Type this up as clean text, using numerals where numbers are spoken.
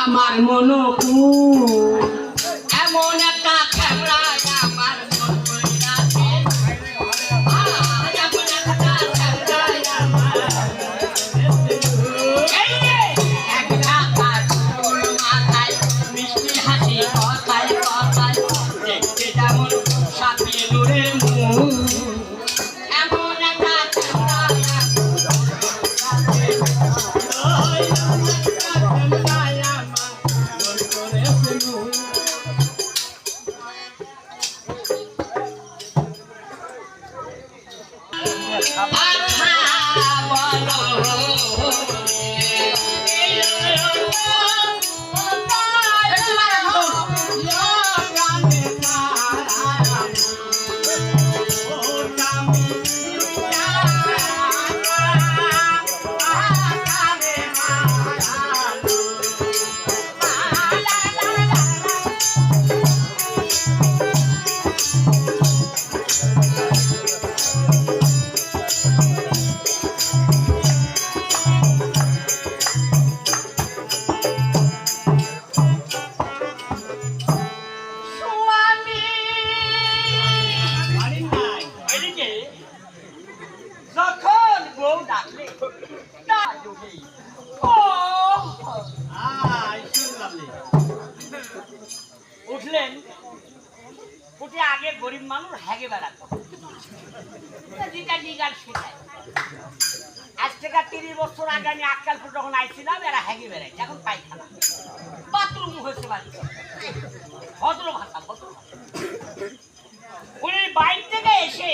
আমার মনকু এমন একটা খেমরায় আমার মন কইরাছে এমন একটা খেমরায় আমার একটা কাজল মাথায় মিষ্টি হাসি কথায় কথায় দেখতে যেমন সাথে নূরের মুখ এমন একটা খেমরায় উঠলেন উঠে আগে গরিব মানুষ হেগে বেড়াতো আজ থেকে 30 বছর আগে আমি আক্কালপুর যখন আইছিলাম এরা হেগে বেড়াইছে এখন পায়খানা বাথরুম হয়েছে বাড়িতে ভদ্র ভাষা উনি বাইরে থেকে এসে